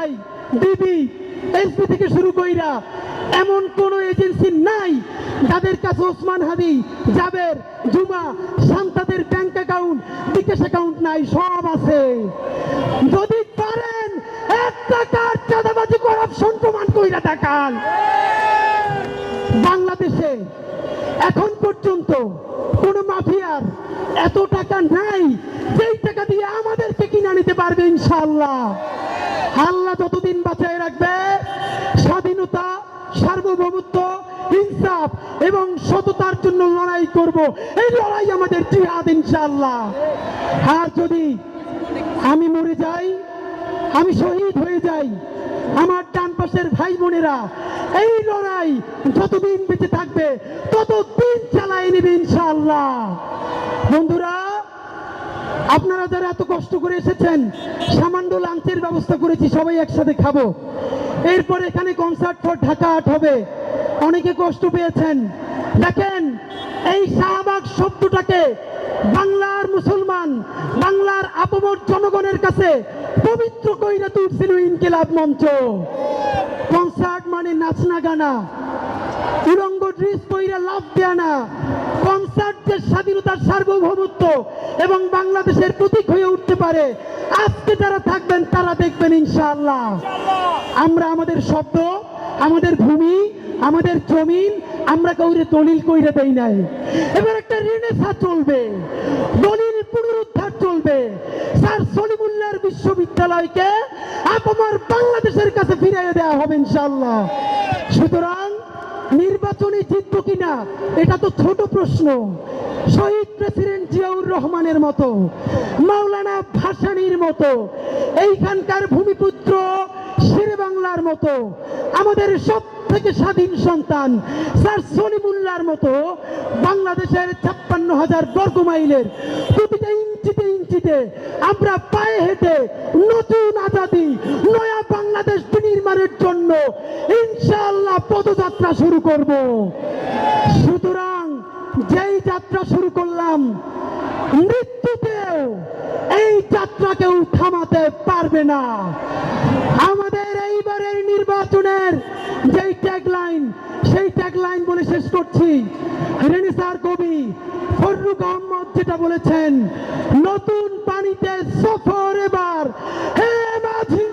PTI, DB, SP থেকে শুরু কইরা এমন কোন এজেন্সি নাই যাদের কাছে ওসমান হাদি, জাবের, জুমা, শান্তাদের ব্যাংক অ্যাকাউন্ট, বিকাশ অ্যাকাউন্ট নাই, সব আছে। যদি পারেন 1 টাকার চাঁদাবাজি করাপশন প্রমাণ কইরা দেখান। বাংলাদেশে এখন পর্যন্ত কোন মাফিয়ার এত টাকা নাই যেই টাকা দিয়ে আমাদেরকে কিনে নিতে পারবে ইনশাআল্লাহ। আল্লাহ যতদিন বাঁচায় রাখবে, স্বাধীনতা, সার্বভৌমত্ব, ইনসাফ এবং সততার জন্য লড়াই করব। এই লড়াই আমাদের জিহাদ ইনশাআল্লাহ। আর যদি আমি মরে যাই, আমি শহীদ হয়ে যাই, আমার ডান পাশের ভাই বোনেরা এই লড়াই যতদিন বেঁচে থাকবে ততদিন চালায় নেবে ইনশাআল্লাহ। বন্ধুরা, আপনারা যারা এত কষ্ট করে এসেছেন, সামান্য লাঞ্চের ব্যবস্থা করেছি, সবাই একসাথে খাবো। এরপর এখানে কনসার্ট ফর ঢাকা আর্ট হবে। অনেকে কষ্ট পেয়েছেন। দেখেন, এই শাহবাগ শব্দটাকে বাংলার মুসলমান, বাংলার আপমর জনগণের কাছে পবিত্র কইরা তুলছিল ইনকিলাব মঞ্চ। কনসার্ট মানে নাচনা গানা, উলঙ্গ ড্রেস পইরা লাভ দেয়া না। কনসার্ট যে স্বাধীনতার সার্বভৌমত্ব এবং বাংলাদেশের প্রতীক হয়ে উঠতে পারে, আজকে যারা থাকবেন তারা দেখবেন ইনশাআল্লাহ। আমরা আমাদের শব্দ, আমাদের ভূমি, আমাদের জমিন আমরা কাউরে দলিল কইরা দেই নাই। এবার একটা রেনেসাঁ চলবে, দলিল পুনরুদ্ধার চলবে। স্যার সলিমুল্লাহর বিশ্ববিদ্যালয়কে আপনার বাংলাদেশের কাছে ফিরিয়ে দেওয়া হবে ইনশাআল্লাহ। সুতরাং নির্বাচনে জিতব কিনা এটা তো ছোট প্রশ্ন। শহীদ প্রেসিডেন্ট জিয়াউর রহমানের মতো, মাওলানা ভাসানীর মতো, এইখানকার ভূমিপুত্র শেরে বাংলার মতো, আমাদের সব থেকে স্বাধীন সন্তান স্যার সলিমুল্লাহর মতো বাংলাদেশের 56,000 বর্গ মাইলের প্রতিটা ইঞ্চিতে ইঞ্চিতে আমরা পায়ে হেঁটে নতুন আজাদি, নয়া বাংলাদেশ বিনির্মাণের জন্য ইনশাআল্লাহ পদযাত্রা শুরু করব। সুতরাং যেই যাত্রা শুরু করলাম, মৃত্যুতেও এই যাত্রা কেউ থামাতে পারবে না। আমাদের এইবারের নির্বাচনের যেই ট্যাগলাইন, সেই ট্যাগলাইন বলে শেষ করছি। রেনেসাঁর কবি ফররুখ আহমদ যেটা বলেছেন, নতুন পানিতে সফর এবার হে মাঝি।